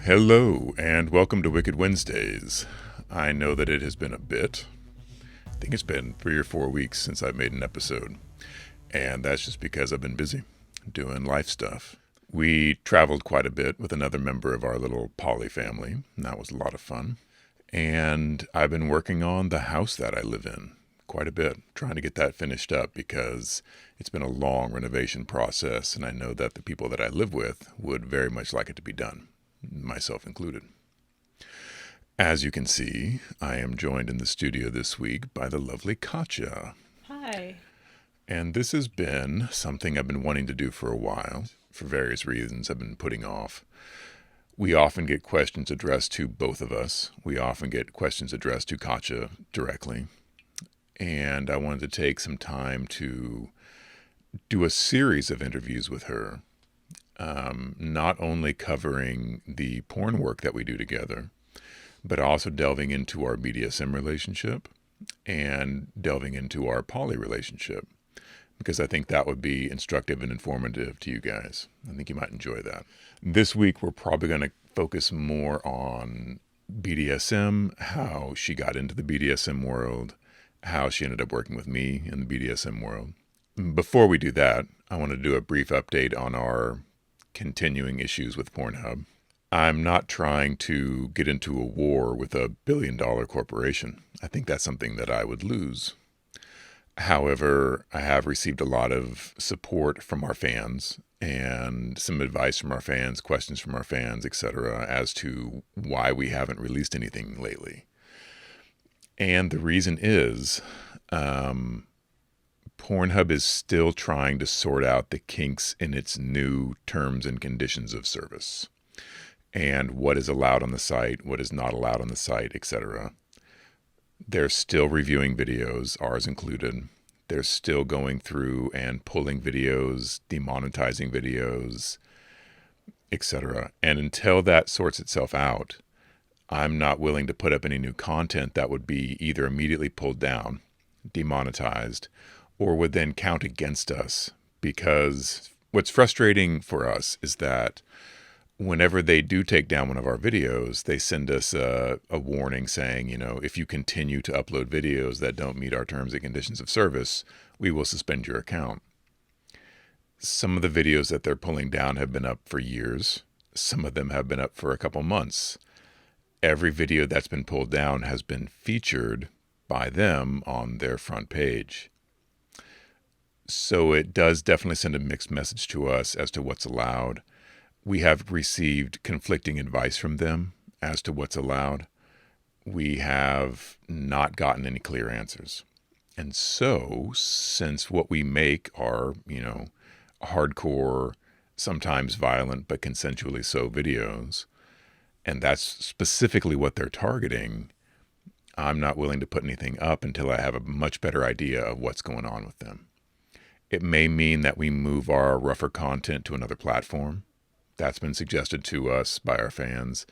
Hello, and welcome to Wicked Wednesdays. I know that it has been a bit. I think it's been 3 or 4 weeks since I've made an episode. And that's just because I've been busy doing life stuff. We traveled quite a bit with another member of our little poly family, and that was a lot of fun. And I've been working on the house that I live in quite a bit, trying to get that finished up because it's been a long renovation process, and I know that the people that I live with would very much like it to be done, myself included. As you can see, I am joined in the studio this week by the lovely Katja. Hi. And this has been something I've been wanting to do for a while. For various reasons, I've been putting off. We often get questions addressed to both of us. We often get questions addressed to Katja directly. And I wanted to take some time to do a series of interviews with her, not only covering the porn work that we do together, but also delving into our BDSM relationship and delving into our poly relationship, because I think that would be instructive and informative to you guys. I think you might enjoy that. This week, we're probably going to focus more on BDSM, how she got into the BDSM world, how she ended up working with me in the BDSM world. Before we do that, I want to do a brief update on our continuing issues with Pornhub. I'm not trying to get into a war with a billion-dollar corporation. I think that's something that I would lose. However, I have received a lot of support from our fans and some advice from our fans, questions from our fans, etc., as to why we haven't released anything lately. And the reason is Pornhub is still trying to sort out the kinks in its new terms and conditions of service, and what is allowed on the site, what is not allowed on the site, etc. They're still reviewing videos, ours included. They're still going through and pulling videos, demonetizing videos, etc. And until that sorts itself out, I'm not willing to put up any new content that would be either immediately pulled down, demonetized, or would then count against us. Because what's frustrating for us is that whenever they do take down one of our videos, they send us a warning saying, if you continue to upload videos that don't meet our terms and conditions of service, we will suspend your account. Some of the videos that they're pulling down have been up for years. Some of them have been up for a couple months. Every video that's been pulled down has been featured by them on their front page. So it does definitely send a mixed message to us as to what's allowed. We have received conflicting advice from them as to what's allowed. We have not gotten any clear answers. And so, since what we make are, hardcore, sometimes violent, but consensually so videos, and that's specifically what they're targeting, I'm not willing to put anything up until I have a much better idea of what's going on with them. It may mean that we move our rougher content to another platform. That's been suggested to us by our fans.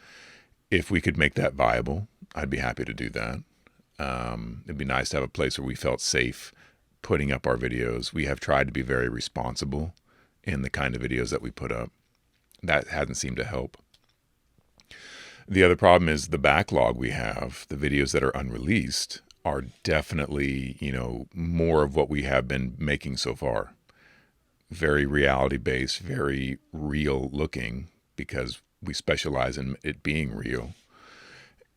If we could make that viable, I'd be happy to do that. It'd be nice to have a place where we felt safe putting up our videos. We have tried to be very responsible in the kind of videos that we put up. That hasn't seemed to help. The other problem is the backlog we have. The videos that are unreleased are definitely, more of what we have been making so far. Very reality-based, very real looking, because we specialize in it being real.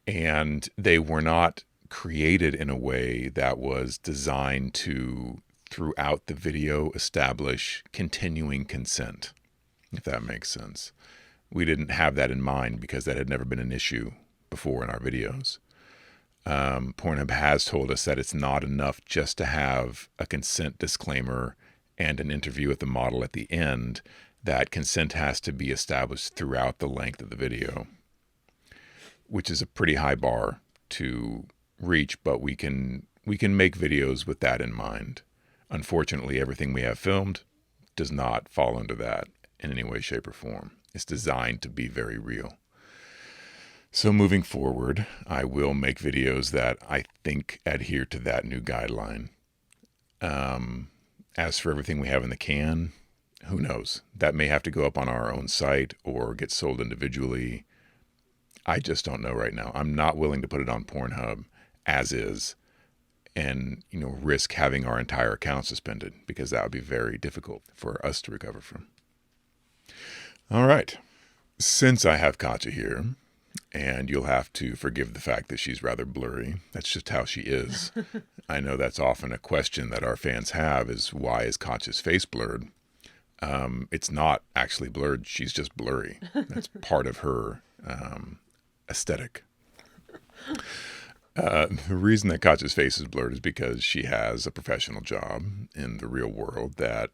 And they were not created in a way that was designed to, throughout the video, establish continuing consent, if that makes sense. We didn't have that in mind because that had never been an issue before in our videos. Pornhub has told us that it's not enough just to have a consent disclaimer and an interview with the model at the end, that consent has to be established throughout the length of the video, which is a pretty high bar to reach, but we can make videos with that in mind. Unfortunately, everything we have filmed does not fall under that in any way, shape, or form. It's designed to be very real. So moving forward, I will make videos that I think adhere to that new guideline. As for everything we have in the can, who knows? That may have to go up on our own site or get sold individually. I just don't know right now. I'm not willing to put it on Pornhub as is and, risk having our entire account suspended, because that would be very difficult for us to recover from. All right. Since I have Katja here, and you'll have to forgive the fact that she's rather blurry. That's just how she is. I know that's often a question that our fans have, is why is Katja's face blurred? It's not actually blurred. She's just blurry. That's part of her aesthetic. The reason that Katja's face is blurred is because she has a professional job in the real world that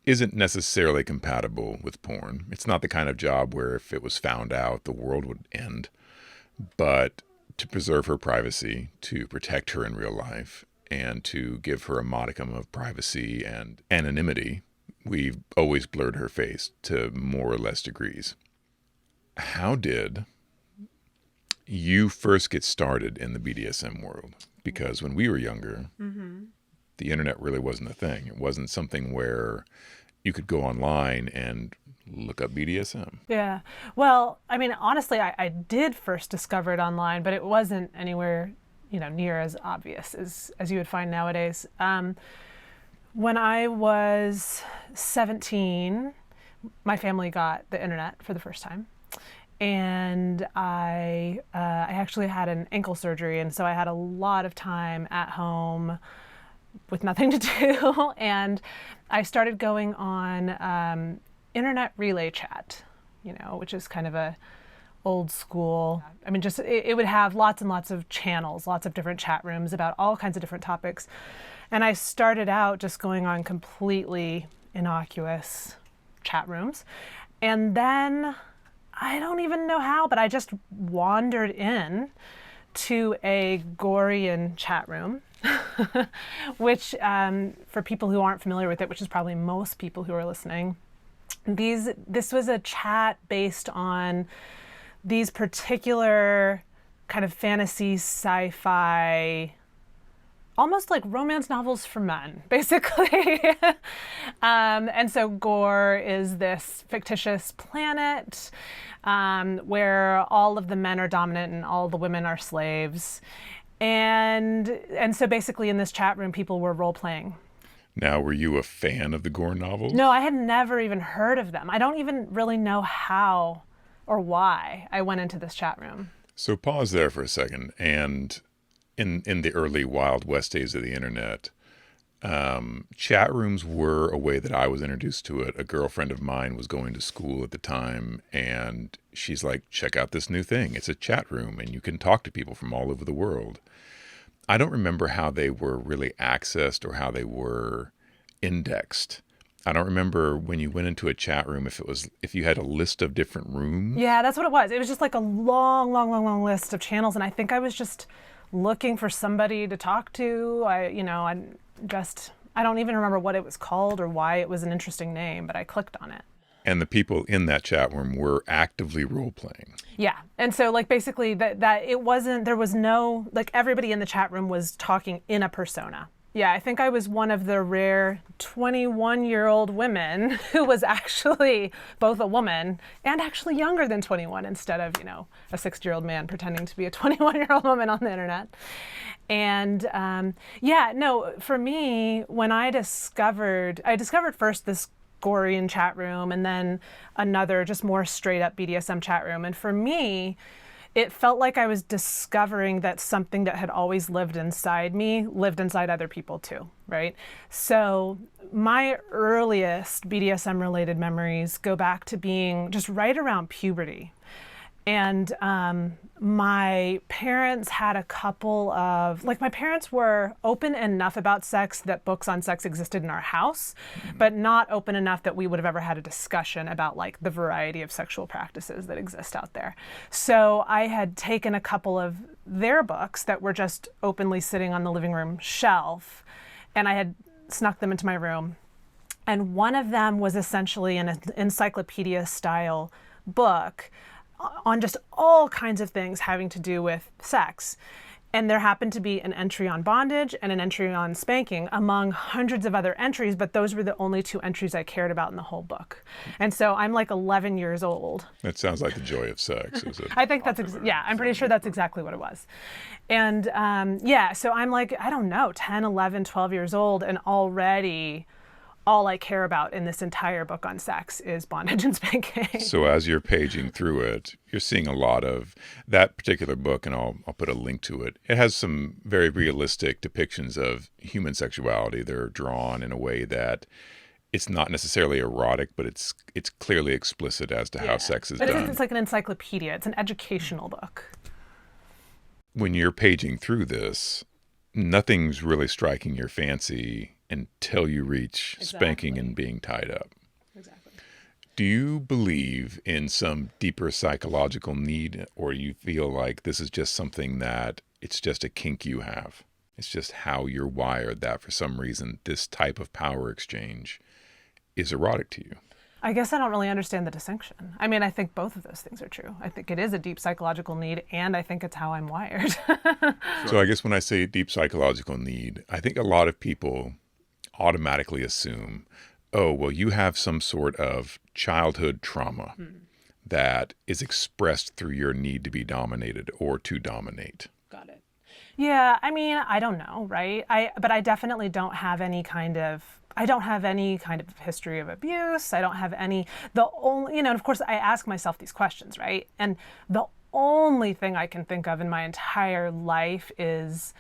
isn't necessarily compatible with porn. It's not the kind of job where if it was found out, the world would end. But to preserve her privacy, to protect her in real life, and to give her a modicum of privacy and anonymity, we've always blurred her face to more or less degrees. How did you first get started in the BDSM world? Because when we were younger, the internet really wasn't a thing. It wasn't something where you could go online and look up BDSM. Yeah. Well, I mean, honestly, I did first discover it online, but it wasn't anywhere, near as obvious as you would find nowadays. When I was 17, my family got the internet for the first time. And I actually had an ankle surgery, and so I had a lot of time at home with nothing to do. And I started going on internet relay chat, which is kind of a old school. I mean, just it would have lots and lots of channels, lots of different chat rooms about all kinds of different topics. And I started out just going on completely innocuous chat rooms. And then I don't even know how, but I just wandered in to a Gorian chat room, which for people who aren't familiar with it, which is probably most people who are listening, this was a chat based on these particular kind of fantasy, sci-fi, almost like romance novels for men, basically. And so Gore is this fictitious planet where all of the men are dominant and all the women are slaves. And so basically in this chat room, people were role-playing. Now, were you a fan of the Gore novels? No, I had never even heard of them. I don't even really know how or why I went into this chat room. So pause there for a second. And in the early Wild West days of the internet, chat rooms were a way that I was introduced to it. A girlfriend of mine was going to school at the time, and she's like, check out this new thing. It's a chat room, and you can talk to people from all over the world. I don't remember how they were really accessed or how they were indexed. I don't remember when you went into a chat room if you had a list of different rooms. Yeah, that's what it was. It was just like a long list of channels, and I think I was just looking for somebody to talk to. I don't even remember what it was called or why it was an interesting name, but I clicked on it. And the people in that chat room were actively role-playing. Yeah. And so basically that it wasn't, there was no, everybody in the chat room was talking in a persona. Yeah, I think I was one of the rare 21-year-old women who was actually both a woman and actually younger than 21 instead of, a 60-year-old man pretending to be a 21-year-old woman on the internet. And for me, when I discovered first this Gorian chat room and then another just more straight up BDSM chat room. And for me, it felt like I was discovering that something that had always lived inside me lived inside other people too, right? So my earliest BDSM related memories go back to being just right around puberty. And my parents had a couple of, my parents were open enough about sex that books on sex existed in our house, but not open enough that we would have ever had a discussion about the variety of sexual practices that exist out there. So I had taken a couple of their books that were just openly sitting on the living room shelf, and I had snuck them into my room. And one of them was essentially an encyclopedia style book on just all kinds of things having to do with sex. And there happened to be an entry on bondage and an entry on spanking among hundreds of other entries, but those were the only 2 entries I cared about in the whole book. And so I'm like 11 years old. That sounds like the joy of sex. Is it? I think that's, I'm pretty sure that's exactly what it was. And so I'm like, I don't know, 10, 11, 12 years old, and already all I care about in this entire book on sex is bondage and spanking. So as you're paging through it, you're seeing a lot of that particular book, and I'll put a link to it. It has some very realistic depictions of human sexuality. They're drawn in a way that it's not necessarily erotic, but it's clearly explicit as to how sex is done. But it's like an encyclopedia. It's an educational book. When you're paging through this, nothing's really striking your fancy until you reach spanking and being tied up. Exactly. Do you believe in some deeper psychological need, or you feel like this is just something that it's just a kink you have? It's just how you're wired, that for some reason this type of power exchange is erotic to you? I guess I don't really understand the distinction. I mean, I think both of those things are true. I think it is a deep psychological need, and I think it's how I'm wired. So I guess when I say deep psychological need, I think a lot of people automatically assume, oh, well, you have some sort of childhood trauma that is expressed through your need to be dominated or to dominate. Got it. Yeah, I mean, I don't know, right? But I definitely don't have any kind of history of abuse. I don't have any, and of course I ask myself these questions, right? And the only thing I can think of in my entire life is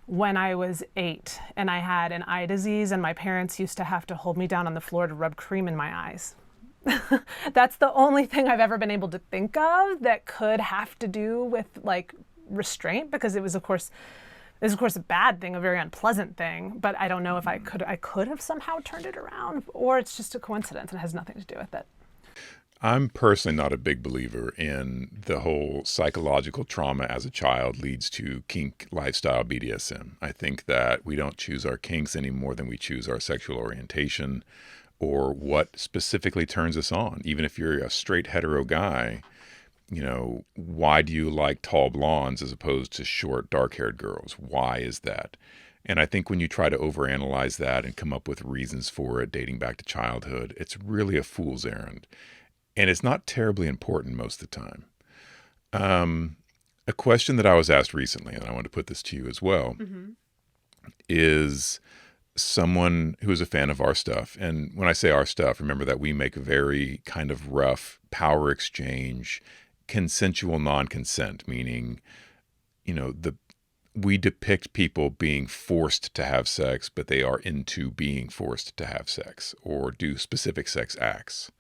when I was 8 and I had an eye disease, and my parents used to have to hold me down on the floor to rub cream in my eyes. That's the only thing I've ever been able to think of that could have to do with like restraint, because it was of course a bad thing, a very unpleasant thing, but I don't know if I could have somehow turned it around, or it's just a coincidence and it has nothing to do with it. I'm personally not a big believer in the whole psychological trauma as a child leads to kink lifestyle BDSM. I think that we don't choose our kinks any more than we choose our sexual orientation or what specifically turns us on. Even if you're a straight hetero guy, why do you like tall blondes as opposed to short, dark-haired girls? Why is that? And I think when you try to overanalyze that and come up with reasons for it dating back to childhood, it's really a fool's errand. And it's not terribly important most of the time. A question that I was asked recently, and I want to put this to you as well, is someone who is a fan of our stuff. And when I say our stuff, remember that we make a very kind of rough power exchange, consensual non-consent, meaning, we depict people being forced to have sex, but they are into being forced to have sex or do specific sex acts.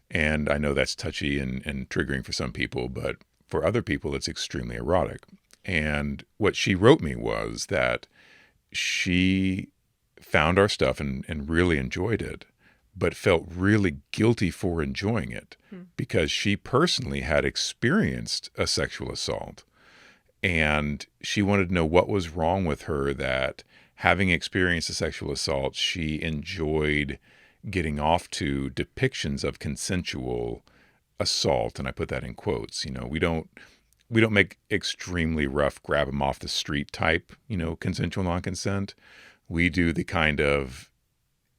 And I know that's touchy and triggering for some people, but for other people, it's extremely erotic. And what she wrote me was that she found our stuff and really enjoyed it, but felt really guilty for enjoying it because she personally had experienced a sexual assault. And she wanted to know what was wrong with her that having experienced a sexual assault, she enjoyed getting off to depictions of consensual assault. And I put that in quotes. We don't make extremely rough, grab them off the street type, consensual non-consent. We do the kind of,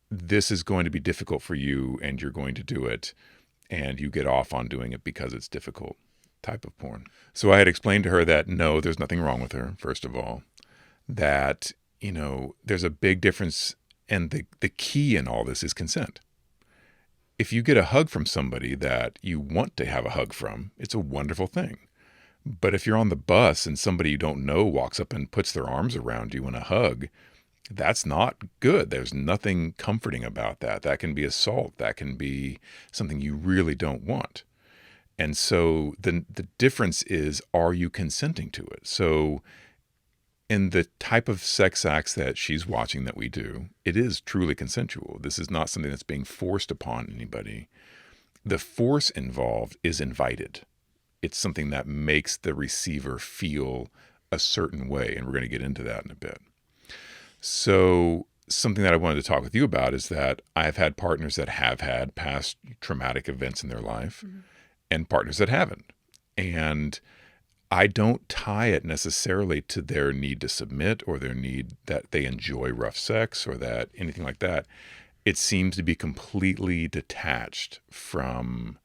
this is going to be difficult for you and you're going to do it and you get off on doing it because it's difficult type of porn. So I had explained to her that no, there's nothing wrong with her, first of all, that, there's a big difference. And the key in all this is consent. If you get a hug from somebody that you want to have a hug from, it's a wonderful thing. But if you're on the bus and somebody you don't know walks up and puts their arms around you in a hug, that's not good. There's nothing comforting about that. That can be assault. That can be something you really don't want. And so the difference is, are you consenting to it? So in the type of sex acts that she's watching that we do, it is truly consensual. This is not something that's being forced upon anybody. The force involved is invited. It's something that makes the receiver feel a certain way, and we're going to get into that in a bit. So something that I wanted to talk with you about is that I've had partners that have had past traumatic events in their life and partners that haven't. And I don't tie it necessarily to their need to submit or their need that they enjoy rough sex or that anything like that. It seems to be completely detached from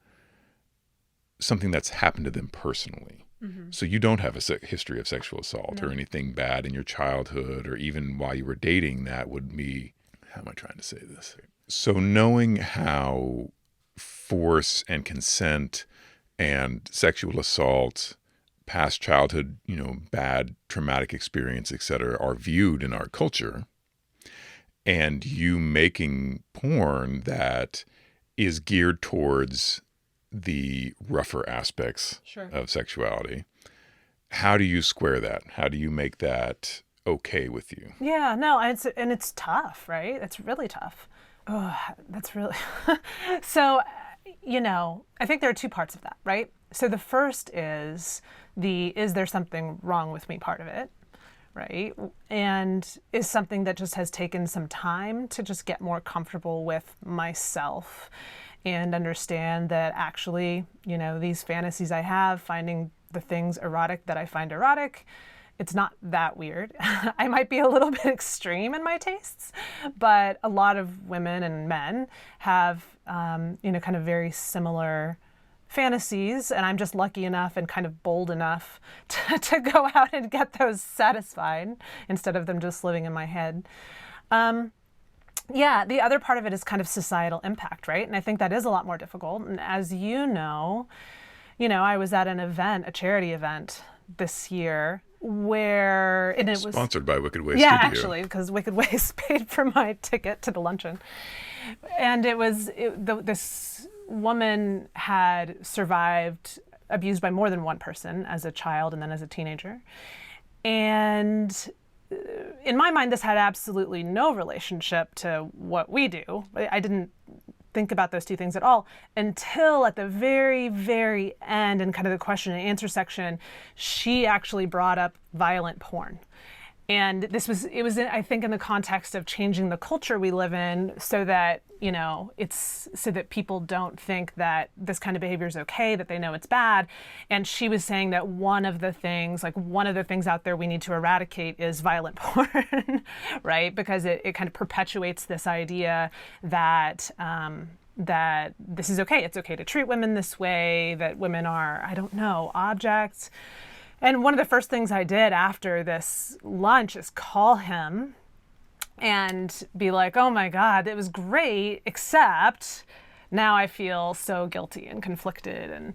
something that's happened to them personally. Mm-hmm. So you don't have a history of sexual assault No. or anything bad in your childhood or even while you were dating that would be, how am I trying to say this? So knowing how force and consent and sexual assault, past childhood, bad traumatic experience, etc., are viewed in our culture, and you making porn that is geared towards the rougher aspects Sure. of sexuality, how do you square that? How do you make that okay with you? Yeah, no, it's tough, right? It's really tough. Oh, that's really so. I think there are two parts of that, right? So the first is there something wrong with me part of it, right? And is something that just has taken some time to just get more comfortable with myself and understand that actually, these fantasies I have, finding the things erotic that I find erotic, it's not that weird. I might be a little bit extreme in my tastes, but a lot of women and men have, kind of very similar fantasies, and I'm just lucky enough and kind of bold enough to go out and get those satisfied instead of them just living in my head. Yeah, the other part of it is kind of societal impact, right? And I think that is a lot more difficult. And as I was at an event, a charity event this year and it was sponsored by Wicked Way yeah, Studio. actually, because Wicked Ways paid for my ticket to the luncheon. And this woman had survived abused by more than one person as a child and then as a teenager. And in my mind, this had absolutely no relationship to what we do. I didn't think about those two things at all until at the very, very end in kind of the question and answer section, she actually brought up violent porn. And it was I think in the context of changing the culture we live in so that, it's so that people don't think that this kind of behavior is okay, that they know it's bad. And she was saying that one of the things out there we need to eradicate is violent porn, right? Because it kind of perpetuates this idea that, that this is okay. It's okay to treat women this way, that women are, objects. And one of the first things I did after this lunch is call him and be like, oh my God, it was great, except now I feel so guilty and conflicted.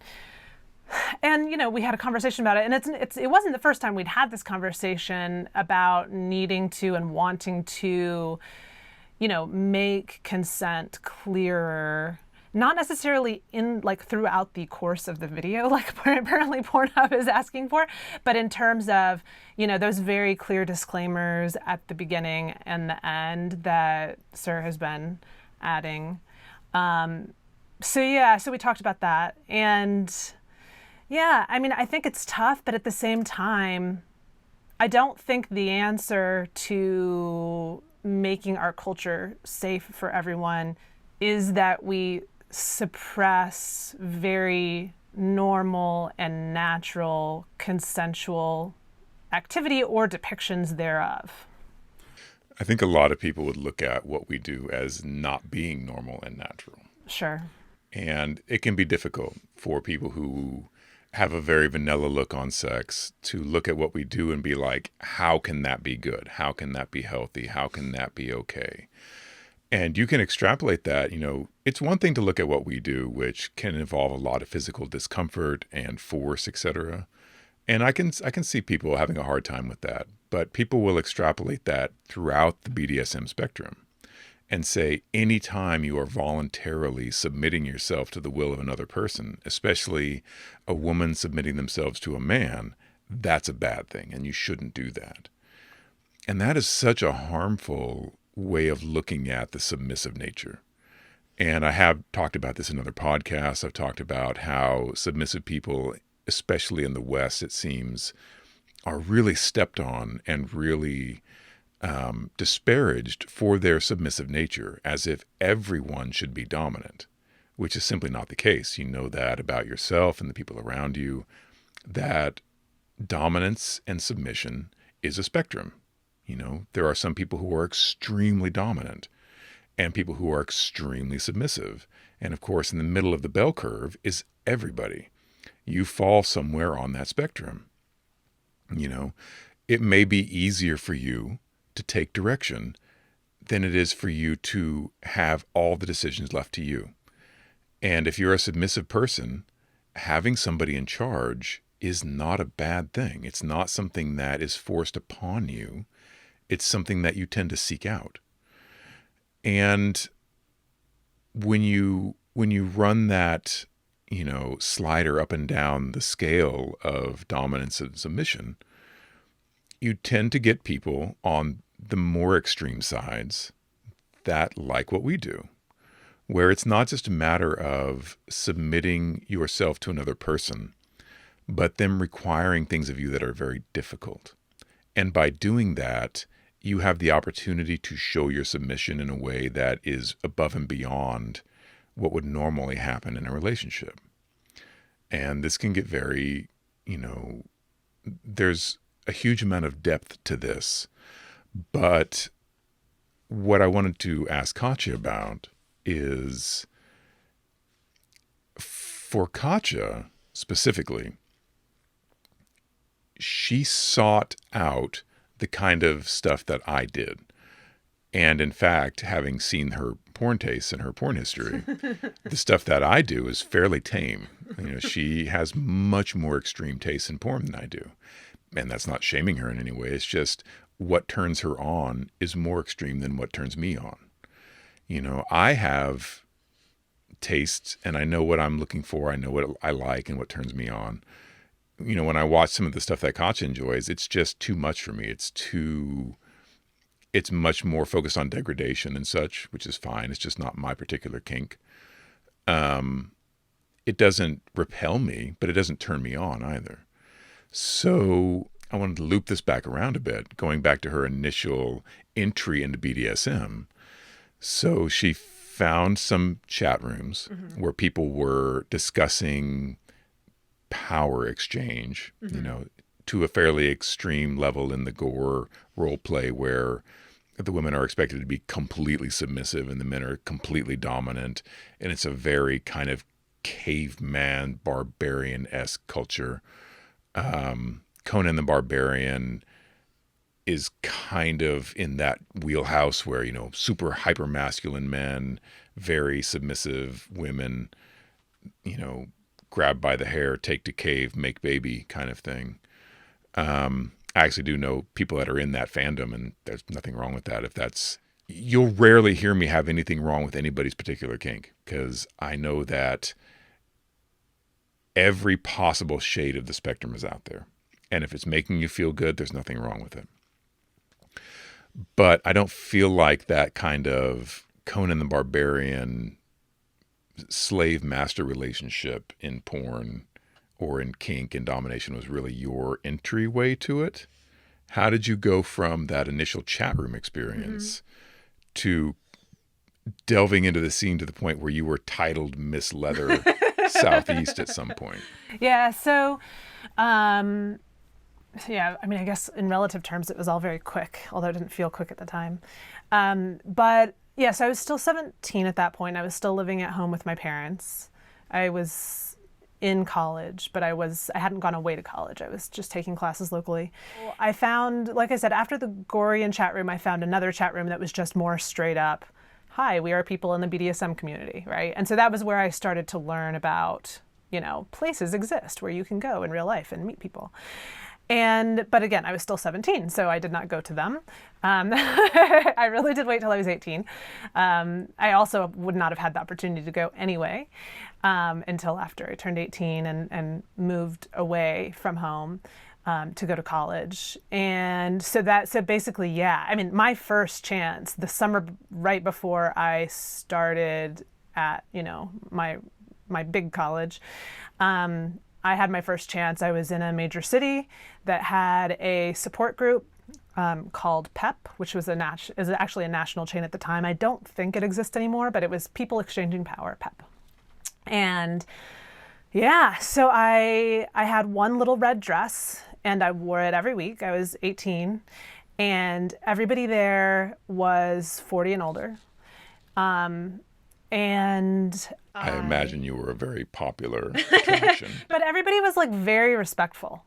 And we had a conversation about it. And it wasn't the first time we'd had this conversation about needing to and wanting to, make consent clearer. Not necessarily throughout the course of the video, like apparently Pornhub is asking for, but in terms of, those very clear disclaimers at the beginning and the end that Sir has been adding. So we talked about that. And yeah, I think it's tough, but at the same time, I don't think the answer to making our culture safe for everyone is that we suppress very normal and natural consensual activity or depictions thereof. I think a lot of people would look at what we do as not being normal and natural. Sure. And it can be difficult for people who have a very vanilla look on sex to look at what we do and be like, how can that be good? How can that be healthy? How can that be okay? And you can extrapolate that, it's one thing to look at what we do, which can involve a lot of physical discomfort and force, etc. And I can see people having a hard time with that, but people will extrapolate that throughout the BDSM spectrum and say anytime you are voluntarily submitting yourself to the will of another person, especially a woman submitting themselves to a man, that's a bad thing and you shouldn't do that. And that is such a harmful way of looking at the submissive nature. And I have talked about this in other podcasts. I've talked about how submissive people, especially in the West, it seems, are really stepped on and really disparaged for their submissive nature, as if everyone should be dominant, which is simply not the case. You know that about yourself and the people around you, that dominance and submission is a spectrum. There are some people who are extremely dominant and people who are extremely submissive. And of course, in the middle of the bell curve is everybody. You fall somewhere on that spectrum. It may be easier for you to take direction than it is for you to have all the decisions left to you. And if you're a submissive person, having somebody in charge is not a bad thing. It's not something that is forced upon you. It's something that you tend to seek out. And when you run that, slider up and down the scale of dominance and submission, you tend to get people on the more extreme sides that like what we do, where it's not just a matter of submitting yourself to another person, but them requiring things of you that are very difficult. And by doing that, you have the opportunity to show your submission in a way that is above and beyond what would normally happen in a relationship. And this can get very, there's a huge amount of depth to this. But what I wanted to ask Katja about is, for Katja specifically, she sought out the kind of stuff that I did. And in fact, having seen her porn tastes and her porn history, the stuff that I do is fairly tame. She has much more extreme tastes in porn than I do. And that's not shaming her in any way. It's just what turns her on is more extreme than what turns me on. I have tastes and I know what I'm looking for. I know what I like and what turns me on. When I watch some of the stuff that Katja enjoys, it's just too much for me. It's much more focused on degradation and such, which is fine. It's just not my particular kink. It doesn't repel me, but it doesn't turn me on either. So I wanted to loop this back around a bit, going back to her initial entry into BDSM. So she found some chat rooms where people were discussing power exchange, to a fairly extreme level in the gore role play where the women are expected to be completely submissive and the men are completely dominant. And it's a very kind of caveman, barbarian-esque culture. Conan the Barbarian is kind of in that wheelhouse where, super hyper masculine men, very submissive women, grab by the hair, take to cave, make baby kind of thing. I actually do know people that are in that fandom, and there's nothing wrong with that. You'll rarely hear me have anything wrong with anybody's particular kink, because I know that every possible shade of the spectrum is out there. And if it's making you feel good, there's nothing wrong with it. But I don't feel like that kind of Conan the Barbarian slave master relationship in porn or in kink and domination was really your entryway to it. How did you go from that initial chat room experience to delving into the scene to the point where you were titled Miss Leather Southeast at some point? Yeah, so I guess in relative terms it was all very quick, although it didn't feel quick at the time. But yes, I was still 17 at that point. I was still living at home with my parents. I was in college, but I hadn't gone away to college. I was just taking classes locally. I found, like I said, after the Gorian chat room, I found another chat room that was just more straight up, hi, we are people in the BDSM community, right? And so that was where I started to learn about, places exist where you can go in real life and meet people. But again, I was still 17, so I did not go to them. I really did wait till I was 18. I also would not have had the opportunity to go anyway until after I turned 18 and moved away from home to go to college. And so basically, yeah, I mean, my first chance, the summer right before I started at, my big college, I had my first chance. I was in a major city that had a support group called PEP, which was is actually a national chain at the time. I don't think it exists anymore, but it was People Exchanging Power, PEP. And yeah, so I had one little red dress and I wore it every week. I was 18, and everybody there was 40 and older. And I imagine you were a very popular attraction. but everybody was like very respectful.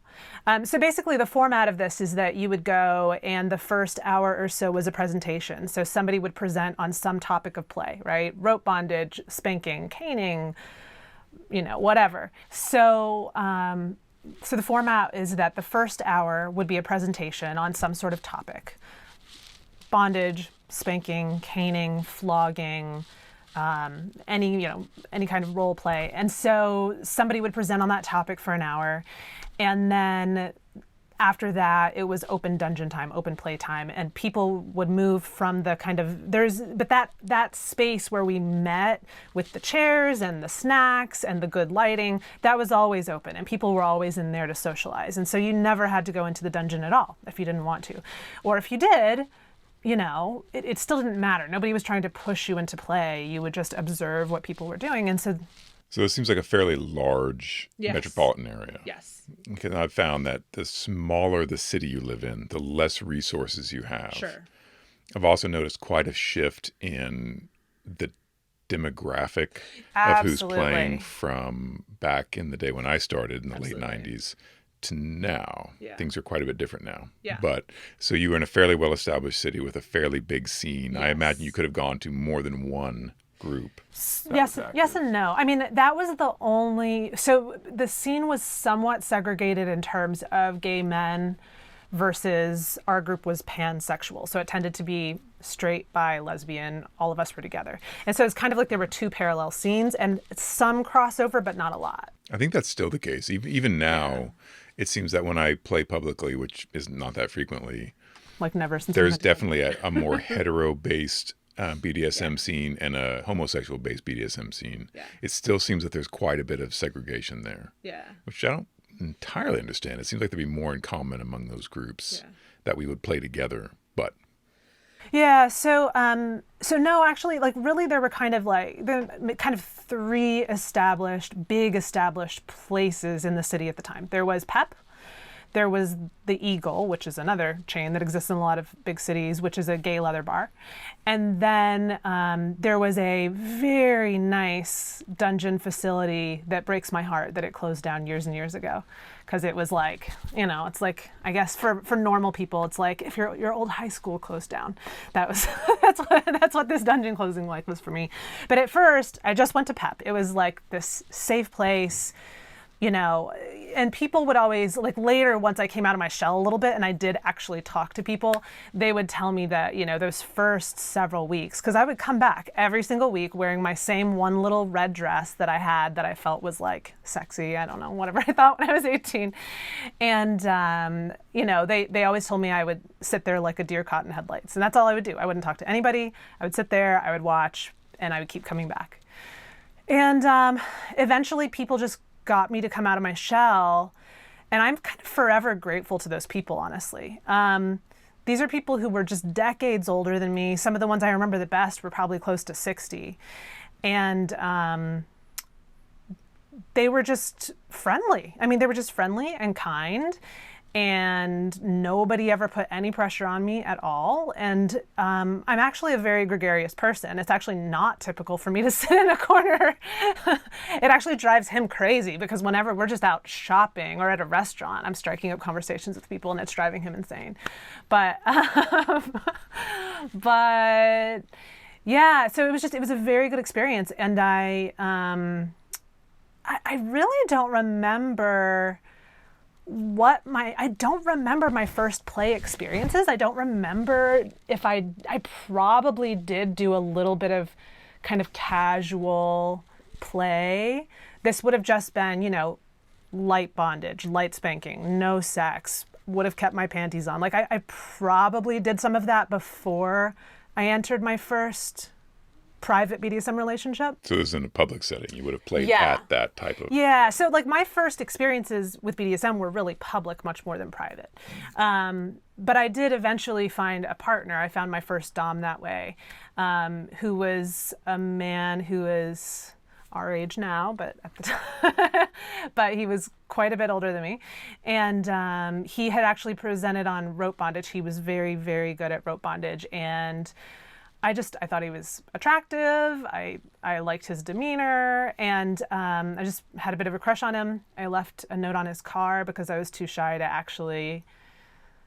So basically the format of this is that you would go and the first hour or so was a presentation. So somebody would present on some topic of play, right? Rope bondage, spanking, caning, whatever. So the format is that the first hour would be a presentation on some sort of topic. Bondage, spanking, caning, flogging, any kind of role play. And so somebody would present on that topic for an hour. And then after that, it was open dungeon time, open play time. And people would move from the kind of, that space where we met with the chairs and the snacks and the good lighting, that was always open. And people were always in there to socialize. And so you never had to go into the dungeon at all if you didn't want to. Or if you did, it still didn't matter. Nobody was trying to push you into play. You would just observe what people were doing. And so it seems like a fairly large metropolitan area. Yes. Because I've found that the smaller the city you live in, the less resources you have. Sure. I've also noticed quite a shift in the demographic of who's Absolutely. playing from back in the day when I started in the Absolutely. late 90s to now. Yeah. Things are quite a bit different now. Yeah. But so you were in a fairly well-established city with a fairly big scene. I Yes. imagine you could have gone to more than one group. Yes and no. I mean, that was the only, so the scene was somewhat segregated in terms of gay men versus our group was pansexual. So it tended to be straight, bi, lesbian, all of us were together. And so it's kind of like there were two parallel scenes and some crossover, but not a lot. I think that's still the case. Even now, it seems that when I play publicly, which is not that frequently, Like never since. there's definitely a more hetero-based BDSM scene and a homosexual-based BDSM scene. Yeah. It still seems that there's quite a bit of segregation there, Yeah. which I don't entirely understand. It seems like there'd be more in common among those groups that we would play together, but... Yeah, so no, actually, like really there were kind of three big established places in the city at the time. There was PEP, there was the Eagle, which is another chain that exists in a lot of big cities, which is a gay leather bar. And then there was a very nice dungeon facility that breaks my heart that it closed down years and years ago. Because it was like, it's like, I guess for normal people, it's like if your old high school closed down. That was that's what this dungeon closing like was for me. But at first, I just went to PEP. It was like this safe place, and people would always, like later, once I came out of my shell a little bit and I did actually talk to people, they would tell me that, those first several weeks, because I would come back every single week wearing my same one little red dress that I had that I felt was like sexy, I don't know, whatever I thought when I was 18. And, they always told me I would sit there like a deer caught in headlights. And that's all I would do. I wouldn't talk to anybody. I would sit there, I would watch, and I would keep coming back. And eventually people just got me to come out of my shell. And I'm kind of forever grateful to those people, honestly. These are people who were just decades older than me. Some of the ones I remember the best were probably close to 60. And they were just friendly. I mean, they were just friendly and kind. And nobody ever put any pressure on me at all. And I'm actually a very gregarious person. It's actually not typical for me to sit in a corner. It actually drives him crazy because whenever we're just out shopping or at a restaurant, I'm striking up conversations with people and it's driving him insane. But yeah, so it was a very good experience. And I really don't remember I don't remember my first play experiences. I don't remember if I probably did do a little bit of kind of casual play. This would have just been, light bondage, light spanking, no sex, would have kept my panties on. Like I probably did some of that before I entered my first private BDSM relationship. So this is in a public setting. You would have played at that type of... Yeah. So like my first experiences with BDSM were really public, much more than private. But I did eventually find a partner. I found my first dom that way, who was a man who is our age now, but at the time, but he was quite a bit older than me. And he had actually presented on rope bondage. He was very, very good at rope bondage. And I thought he was attractive. I liked his demeanor, and I just had a bit of a crush on him. I left a note on his car because I was too shy to actually,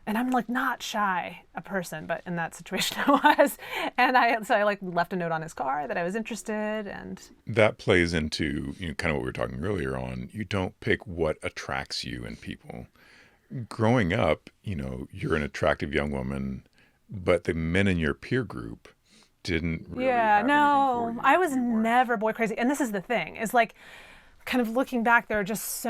and I'm like not shy a person, but in that situation I was. And so I like left a note on his car that I was interested, and that plays into, you know, kind of what we were talking earlier on. You don't pick what attracts you in people. Growing up, you know, you're an attractive young woman, but the men in your peer group didn't really have anything for you. I was You weren't. never boy crazy. And this is the thing, is like, kind of looking back, there are just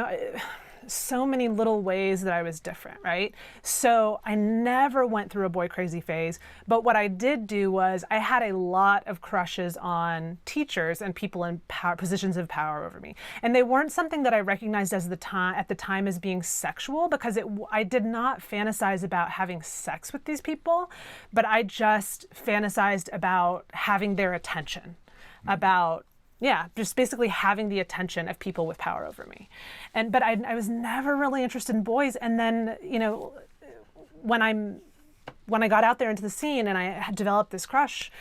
so many little ways that I was different, right? So I never went through a boy crazy phase, but what I did do was I had a lot of crushes on teachers and people in positions of power over me. And they weren't something that I recognized at the time as being sexual, because I did not fantasize about having sex with these people, but I just fantasized about having their attention, about just basically having the attention of people with power over me. But I was never really interested in boys. And then, you know, when I got out there into the scene and I had developed this crush,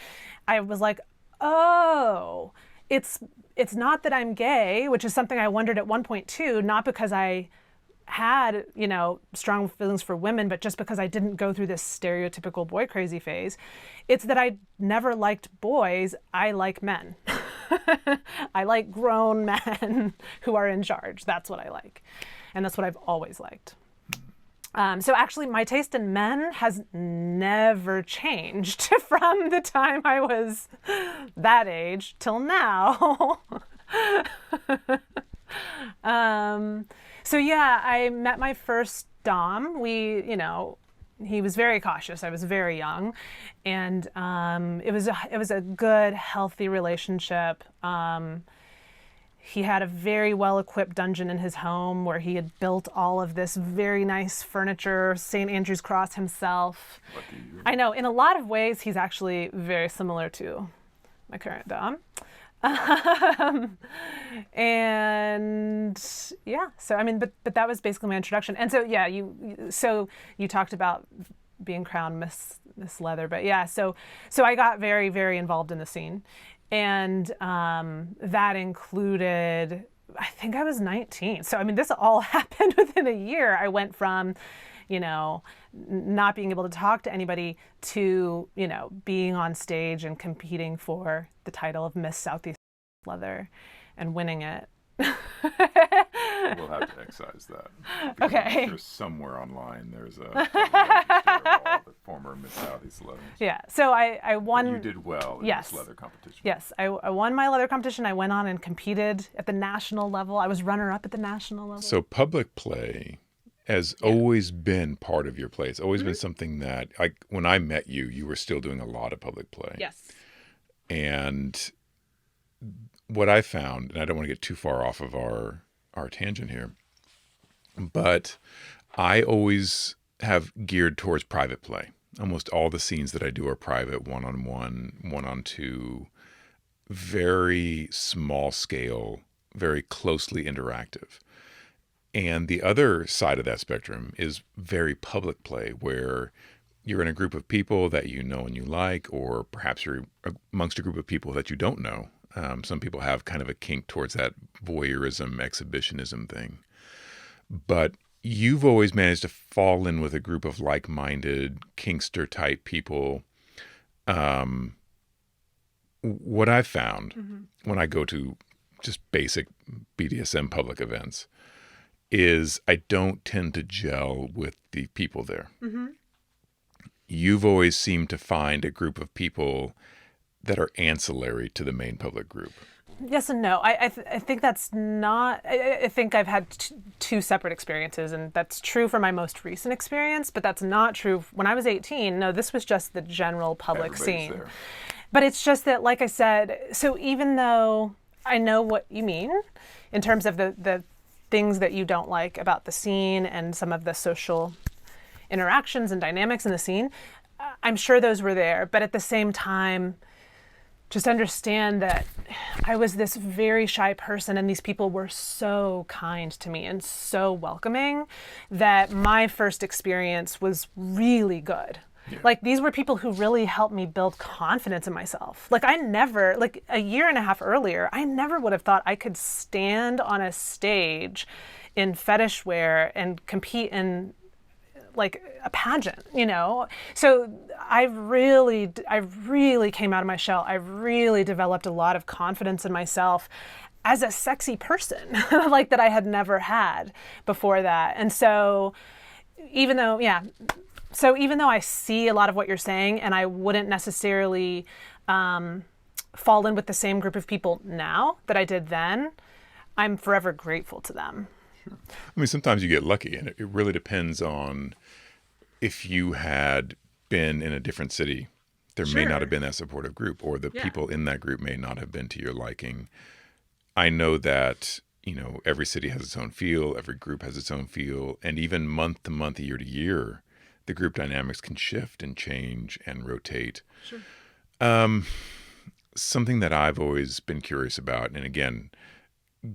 I was like, oh, it's not that I'm gay, which is something I wondered at one point too, not because I had, you know, strong feelings for women, but just because I didn't go through this stereotypical boy crazy phase. It's that I never liked boys. I like men. I like grown men who are in charge. That's what I like. And that's what I've always liked. So actually my taste in men has never changed from the time I was that age till now. So yeah, I met my first dom. He was very cautious. I was very young, and it was a good, healthy relationship. He had a very well-equipped dungeon in his home where he had built all of this very nice furniture, St. Andrew's Cross himself. Lucky you. I know, in a lot of ways, he's actually very similar to my current dom. And yeah, so I mean, but that was basically my introduction. And so yeah, you talked about being crowned Miss Leather, but yeah, so I got very, very involved in the scene, and that included, I think I was 19. So I mean, this all happened within a year. I went from, you know, not being able to talk to anybody to, you know, being on stage and competing for the title of Miss Southeast Leather and winning it. We'll have to excise that. Okay. There's somewhere online, there's a register of all the former Miss Southeast Leathers. Yeah, so I won. But you did well in Yes. this leather competition. Yes, I won my leather competition. I went on and competed at the national level. I was runner-up at the national level. So public play has always been part of your play. It's always been something that, when I met you, you were still doing a lot of public play. Yes. And what I found, and I don't want to get too far off of our tangent here, but I always have geared towards private play. Almost all the scenes that I do are private, one-on-one, one-on-two, very small scale, very closely interactive. And the other side of that spectrum is very public play, where you're in a group of people that you know and you like, or perhaps you're amongst a group of people that you don't know. Some people have kind of a kink towards that voyeurism, exhibitionism thing. But you've always managed to fall in with a group of like-minded, kinkster-type people. What I've found when I go to just basic BDSM public events is I don't tend to gel with the people there. Mm-hmm. You've always seemed to find a group of people that are ancillary to the main public group. Yes and no. I think that's not, I think I've had two separate experiences, and that's true for my most recent experience, but that's not true. When I was 18, no, this was just the general public Everybody's scene. there. But it's just that, like I said, so even though I know what you mean in terms of the things that you don't like about the scene and some of the social interactions and dynamics in the scene, I'm sure those were there. But at the same time, just understand that I was this very shy person, and these people were so kind to me and so welcoming that my first experience was really good. Yeah. Like, these were people who really helped me build confidence in myself. Like, I never, like a year and a half earlier, I never would have thought I could stand on a stage in fetish wear and compete in like a pageant, you know? So I really came out of my shell. I really developed a lot of confidence in myself as a sexy person, like that I had never had before that. And so even though I see a lot of what you're saying, and I wouldn't necessarily fall in with the same group of people now that I did then, I'm forever grateful to them. Sure. I mean, sometimes you get lucky, and it really depends on if you had been in a different city. There may not have been that supportive group, or the people in that group may not have been to your liking. I know that, you know, every city has its own feel, every group has its own feel, and even month to month, year to year, the group dynamics can shift and change and rotate. Sure. Something that I've always been curious about, and again,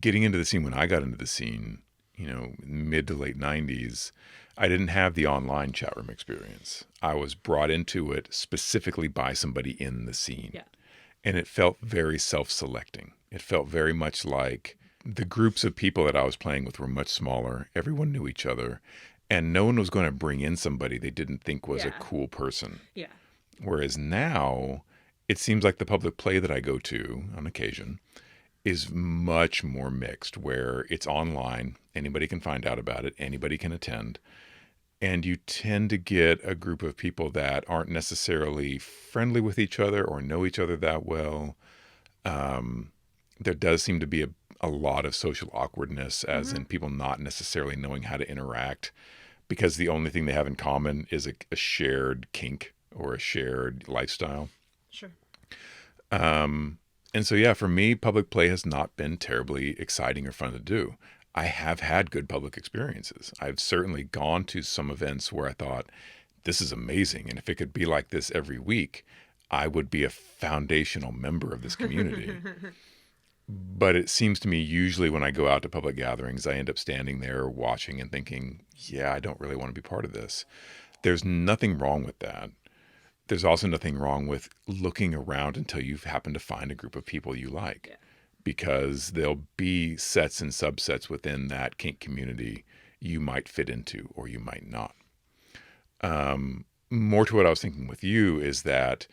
getting into the scene, when I got into the scene, you know, mid to late 90s, I didn't have the online chat room experience. I was brought into it specifically by somebody in the scene. Yeah. And it felt very self-selecting. It felt very much like the groups of people that I was playing with were much smaller. Everyone knew each other. And no one was going to bring in somebody they didn't think was a cool person. Yeah. Whereas now, it seems like the public play that I go to on occasion is much more mixed, where it's online. Anybody can find out about it. Anybody can attend. And you tend to get a group of people that aren't necessarily friendly with each other or know each other that well. There does seem to be a lot of social awkwardness, as in people not necessarily knowing how to interact because the only thing they have in common is a shared kink or a shared lifestyle. Sure. And so, yeah, for me, public play has not been terribly exciting or fun to do. I have had good public experiences. I've certainly gone to some events where I thought, this is amazing. And if it could be like this every week, I would be a foundational member of this community. But it seems to me, usually when I go out to public gatherings, I end up standing there watching and thinking, yeah, I don't really want to be part of this. There's nothing wrong with that. There's also nothing wrong with looking around until you've happened to find a group of people you like. Yeah. Because there'll be sets and subsets within that kink community you might fit into or you might not. More to what I was thinking with you is that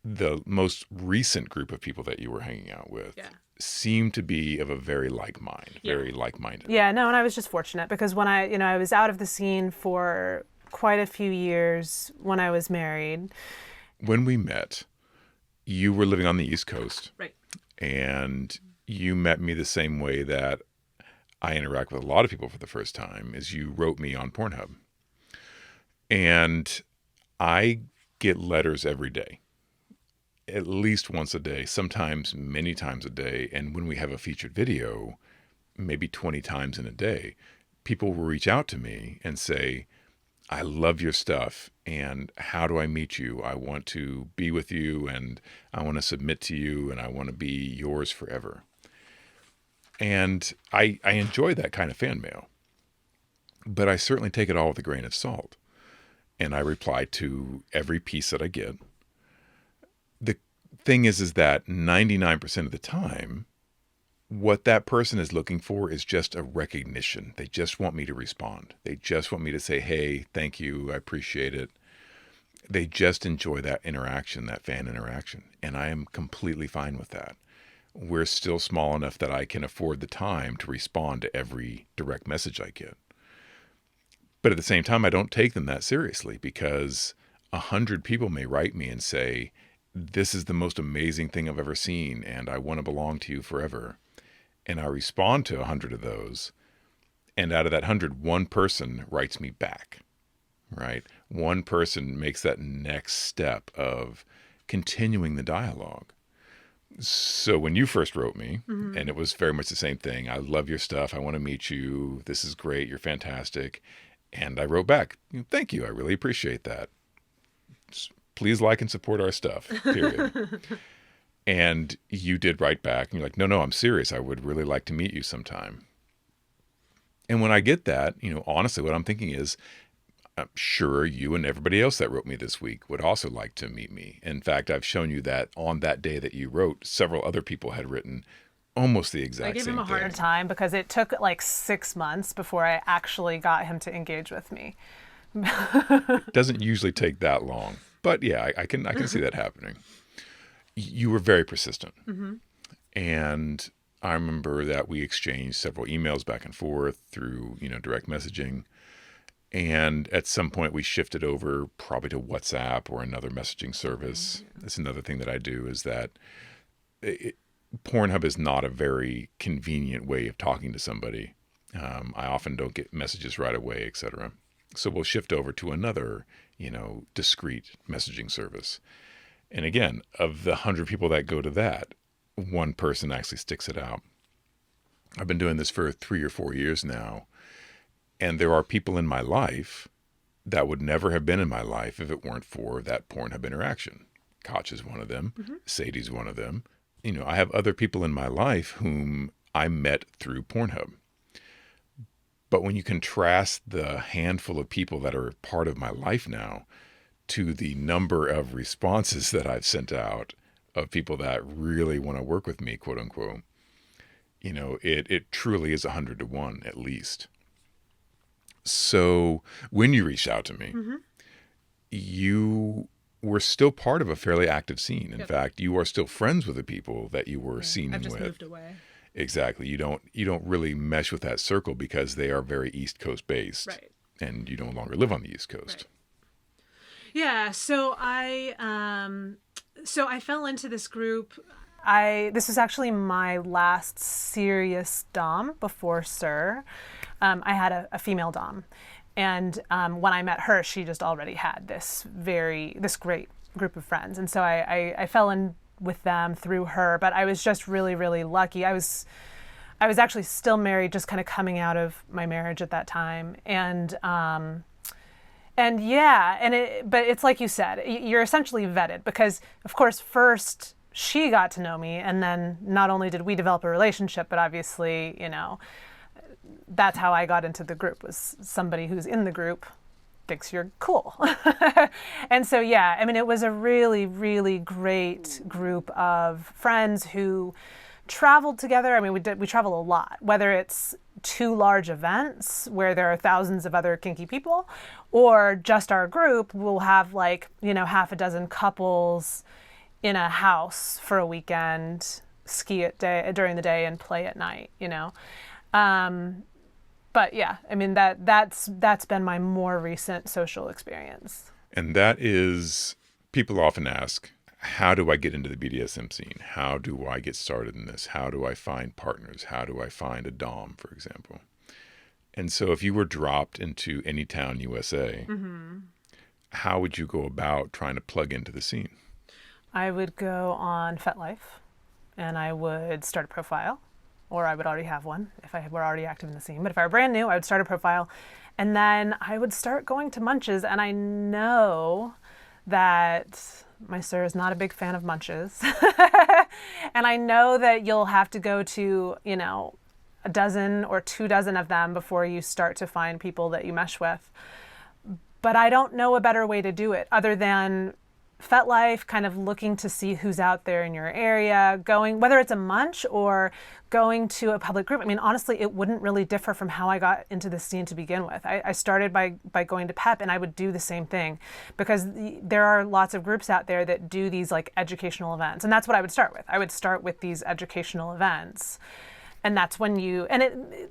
the most recent group of people that you were hanging out with seemed to be of a very like mind, very like-minded. Yeah, no, and I was just fortunate because when I was out of the scene for quite a few years when I was married. When we met, you were living on the East Coast. Right. And you met me the same way that I interact with a lot of people for the first time, is you wrote me on Pornhub. And I get letters every day, at least once a day, sometimes many times a day. And when we have a featured video, maybe 20 times in a day, people will reach out to me and say, I love your stuff, and how do I meet you? I want to be with you, and I want to submit to you, and I want to be yours forever. And I enjoy that kind of fan mail, but I certainly take it all with a grain of salt. And I reply to every piece that I get. The thing is that 99% of the time, what that person is looking for is just a recognition. They just want me to respond. They just want me to say, hey, thank you, I appreciate it. They just enjoy that interaction, that fan interaction. And I am completely fine with that. We're still small enough that I can afford the time to respond to every direct message I get. But at the same time, I don't take them that seriously, because 100 people may write me and say, this is the most amazing thing I've ever seen, and I want to belong to you forever. And I respond to 100 of those. And out of that 100, one person writes me back, right? One person makes that next step of continuing the dialogue. So when you first wrote me, and it was very much the same thing, I love your stuff, I want to meet you, this is great, you're fantastic. And I wrote back, thank you, I really appreciate that. Please like and support our stuff, period. And you did write back and you're like, no, I'm serious. I would really like to meet you sometime. And when I get that, honestly, what I'm thinking is, I'm sure you and everybody else that wrote me this week would also like to meet me. In fact, I've shown you that on that day that you wrote, several other people had written almost the exact same thing. I gave him a hard time because it took like 6 months before I actually got him to engage with me. It doesn't usually take that long. But yeah, I can see that happening. You were very persistent. Mm-hmm. And I remember that we exchanged several emails back and forth through, direct messaging. And at some point we shifted over probably to WhatsApp or another messaging service. Mm-hmm. That's another thing that I do is that Pornhub is not a very convenient way of talking to somebody. I often don't get messages right away, etc. So we'll shift over to another, discreet messaging service. And again, of the 100 people that go to that, one person actually sticks it out. I've been doing this for 3 or 4 years now. And there are people in my life that would never have been in my life if it weren't for that Pornhub interaction. Katja's one of them. Mm-hmm. Sadie's one of them. I have other people in my life whom I met through Pornhub. But when you contrast the handful of people that are part of my life now to the number of responses that I've sent out of people that really want to work with me, quote unquote, it truly is 100 to 1 at least. So when you reached out to me, mm-hmm. you were still part of a fairly active scene. In fact, you are still friends with the people that you were seen with. I've just moved away. Exactly. You don't really mesh with that circle because they are very East Coast based. Right. And you no longer live on the East Coast. Right. Yeah. So I fell into this group. This was actually my last serious dom before Sir. I had a female dom. And when I met her, she just already had this great group of friends. And so I fell in with them through her, but I was just really, really lucky. I was actually still married, just kind of coming out of my marriage at that time. But it's like you said, you're essentially vetted because, of course, first she got to know me, and then not only did we develop a relationship, but obviously, that's how I got into the group, was somebody who's in the group thinks you're cool. And so, yeah, I mean, it was a really, really great group of friends who traveled together. I mean, we travel a lot, whether it's 2 large events where there are thousands of other kinky people, or just our group. We'll have half a dozen couples in a house for a weekend, ski during the day and play at night, But yeah, I mean, that's been my more recent social experience. And that is, people often ask, how do I get into the BDSM scene? How do I get started in this? How do I find partners? How do I find a dom, for example? And so if you were dropped into any town, USA, mm-hmm. how would you go about trying to plug into the scene? I would go on FetLife and I would start a profile. Or I would already have one if I were already active in the scene. But if I were brand new, I would start a profile. And then I would start going to munches. And I know that my sir is not a big fan of munches. And I know that you'll have to go to, a dozen or 2 dozen of them before you start to find people that you mesh with. But I don't know a better way to do it other than FetLife, kind of looking to see who's out there in your area, going, whether it's a munch or going to a public group. I mean, honestly, it wouldn't really differ from how I got into the scene to begin with. I started by going to PEP, and I would do the same thing because there are lots of groups out there that do these educational events. And that's what I would start with. I would start with these educational events. And that's when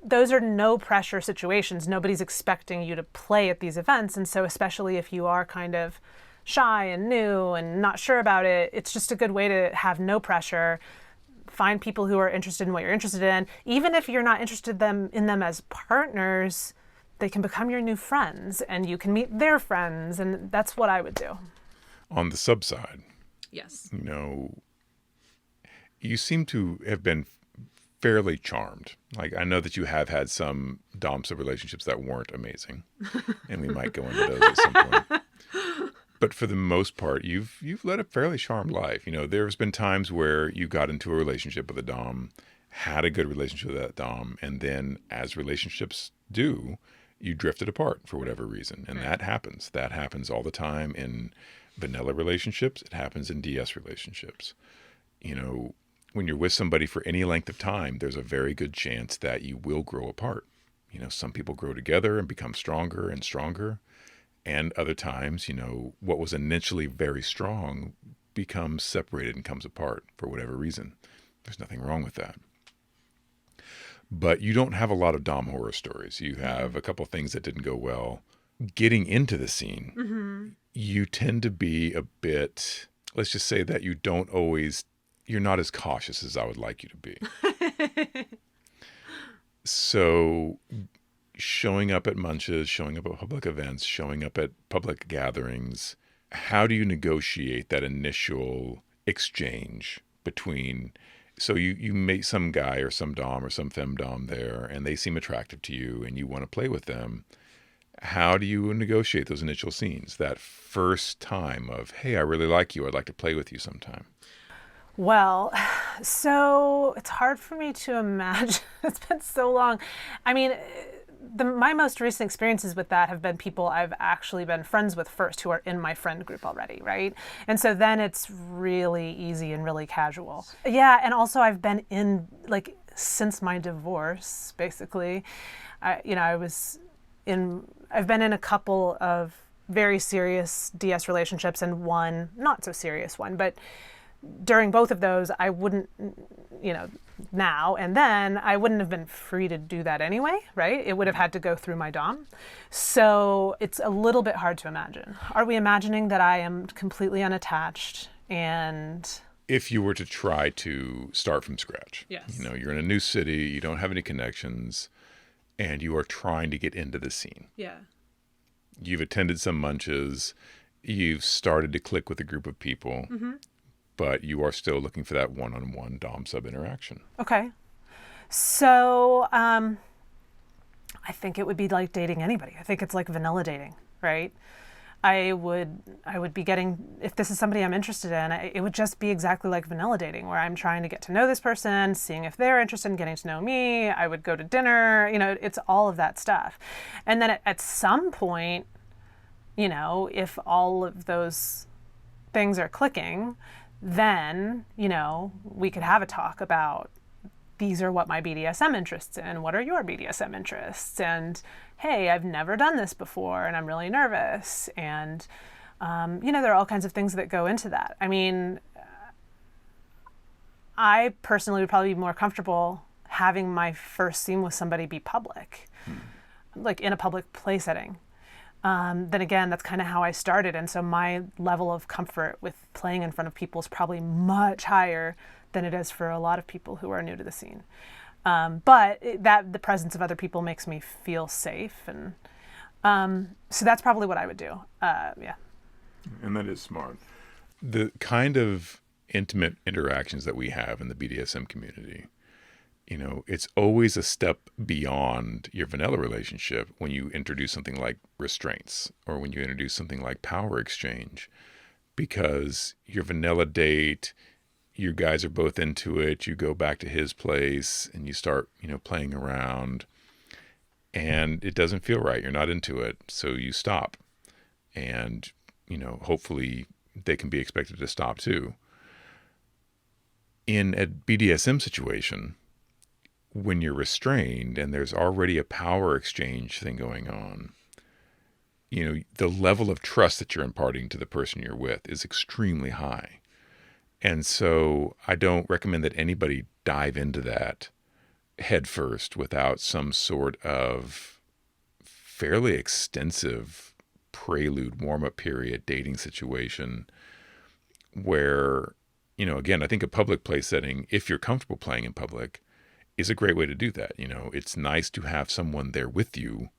those are no pressure situations. Nobody's expecting you to play at these events. And so especially if you are kind of shy and new and not sure about it, it's just a good way to have no pressure, find people who are interested in what you're interested in. Even if you're not interested in them as partners, they can become your new friends and you can meet their friends. And that's what I would do. On the sub side, yes, you seem to have been fairly charmed. I know that you have had some dom sub relationships that weren't amazing, and we might go into those at some point. But for the most part, you've led a fairly charmed life. There's been times where you got into a relationship with a dom, had a good relationship with that dom, and then, as relationships do, you drifted apart for whatever reason. And that happens. That happens all the time in vanilla relationships. It happens in DS relationships. When you're with somebody for any length of time, there's a very good chance that you will grow apart. Some people grow together and become stronger and stronger. And other times, what was initially very strong becomes separated and comes apart for whatever reason. There's nothing wrong with that. But you don't have a lot of dom horror stories. You have a couple of things that didn't go well. Getting into the scene, you tend to be a bit, let's just say that you're not as cautious as I would like you to be. So showing up at munches, showing up at public events, showing up at public gatherings, how do you negotiate that initial exchange between, so you meet some guy or some dom or some femdom there and they seem attractive to you and you want to play with them. How do you negotiate those initial scenes? That first time of, hey, I really like you. I'd like to play with you sometime. Well, so it's hard for me to imagine. It's been so long. I mean, my most recent experiences with that have been people I've actually been friends with first who are in my friend group already, right? And so then it's really easy and really casual. Yeah, and also I've been in, since my divorce, basically, I've been in a couple of very serious DS relationships and one not so serious one, but during both of those, I wouldn't, now and then, I wouldn't have been free to do that anyway, right? It would have had to go through my dom. So it's a little bit hard to imagine. Are we imagining that I am completely unattached and... If you were to try to start from scratch, yes. You're in a new city, you don't have any connections, and you are trying to get into the scene. Yeah. You've attended some munches, you've started to click with a group of people, but you are still looking for that one-on-one dom-sub interaction. Okay. So I think it would be like dating anybody. I think it's like vanilla dating, right? I would be getting, if this is somebody I'm interested in, it would just be exactly like vanilla dating, where I'm trying to get to know this person, seeing if they're interested in getting to know me. I would go to dinner, it's all of that stuff. And then at some point, if all of those things are clicking, then, we could have a talk about, these are what my BDSM interests in. What are your BDSM interests? And hey, I've never done this before and I'm really nervous. And, there are all kinds of things that go into that. I mean, I personally would probably be more comfortable having my first scene with somebody be public, like in a public play setting. Then again, that's kind of how I started. And so my level of comfort with playing in front of people is probably much higher than it is for a lot of people who are new to the scene. But the presence of other people makes me feel safe. And so that's probably what I would do. Yeah. And that is smart. The kind of intimate interactions that we have in the BDSM community, it's always a step beyond your vanilla relationship when you introduce something like restraints or when you introduce something like power exchange, because your vanilla date, you guys are both into it. You go back to his place and you start, playing around and it doesn't feel right. You're not into it. So you stop and, hopefully they can be expected to stop too. In a BDSM situation, when you're restrained and there's already a power exchange thing going on, the level of trust that you're imparting to the person you're with is extremely high. And so I don't recommend that anybody dive into that head first without some sort of fairly extensive prelude, warm-up period, dating situation where, again, I think a public play setting, if you're comfortable playing in public, is a great way to do that. It's nice to have someone there with you,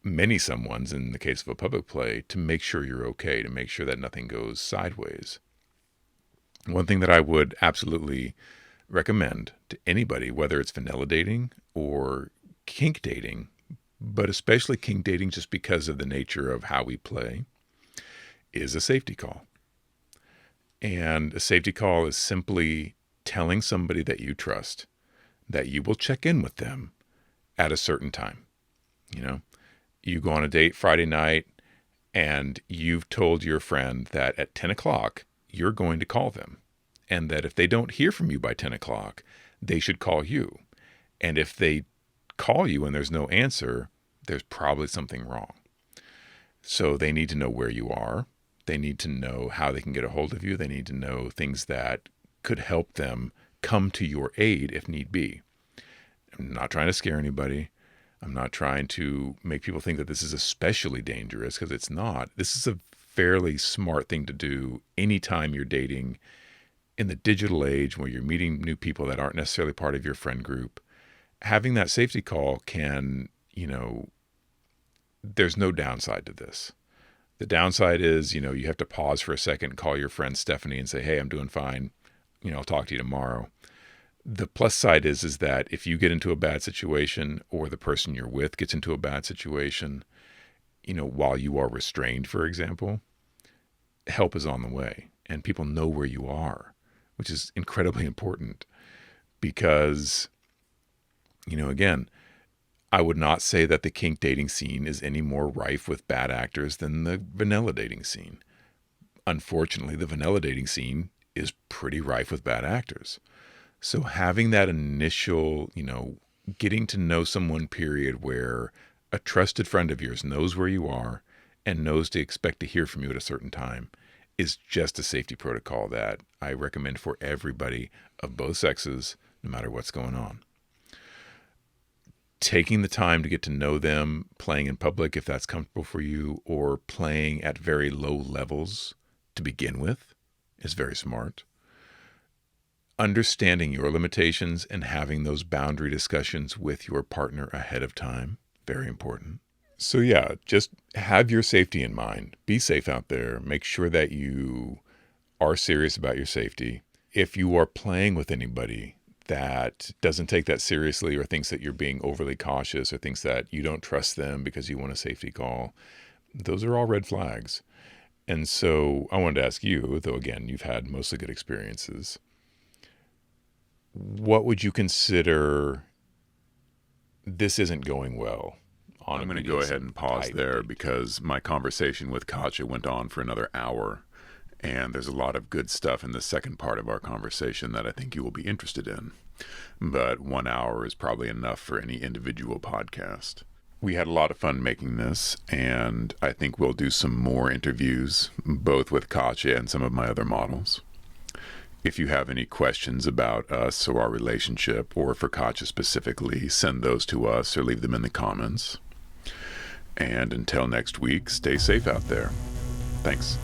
many someones in the case of a public play, to make sure you're okay, to make sure that nothing goes sideways. One thing that I would absolutely recommend to anybody, whether it's vanilla dating or kink dating, but especially kink dating just because of the nature of how we play, is a safety call. And a safety call is simply telling somebody that you trust that you will check in with them at a certain time. You know, you go on a date Friday night and you've told your friend that at 10 o'clock, you're going to call them. And that if they don't hear from you by 10 o'clock, they should call you. And if they call you and there's no answer, there's probably something wrong. So they need to know where you are. They need to know how they can get a hold of you. They need to know things that could help them come to your aid if need be. I'm not trying to scare anybody. I'm not trying to make people think that this is especially dangerous, because it's not. This is a fairly smart thing to do anytime you're dating in the digital age where you're meeting new people that aren't necessarily part of your friend group. Having that safety call can, there's no downside to this. The downside is, you have to pause for a second and call your friend Stephanie and say, hey, I'm doing fine. I'll talk to you tomorrow. The plus side is that if you get into a bad situation, or the person you're with gets into a bad situation, while you are restrained, for example, help is on the way and people know where you are, which is incredibly important because, again, I would not say that the kink dating scene is any more rife with bad actors than the vanilla dating scene. Unfortunately, the vanilla dating scene is pretty rife with bad actors. So having that initial, getting to know someone period where a trusted friend of yours knows where you are and knows to expect to hear from you at a certain time is just a safety protocol that I recommend for everybody of both sexes, no matter what's going on. Taking the time to get to know them, playing in public if that's comfortable for you, or playing at very low levels to begin with is very smart. Understanding your limitations and having those boundary discussions with your partner ahead of time, very important. So yeah, just have your safety in mind. Be safe out there. Make sure that you are serious about your safety. If you are playing with anybody that doesn't take that seriously, or thinks that you're being overly cautious, or thinks that you don't trust them because you want a safety call, those are all red flags. And so I wanted to ask you, though again, you've had mostly good experiences, what would you consider this isn't going well? I'm going to go ahead and pause there because my conversation with Katja went on for another hour, and there's a lot of good stuff in the second part of our conversation that I think you will be interested in. But 1 hour is probably enough for any individual podcast. We had a lot of fun making this, and I think we'll do some more interviews, both with Katja and some of my other models. If you have any questions about us or our relationship, or for Katja specifically, send those to us or leave them in the comments. And until next week, stay safe out there. Thanks.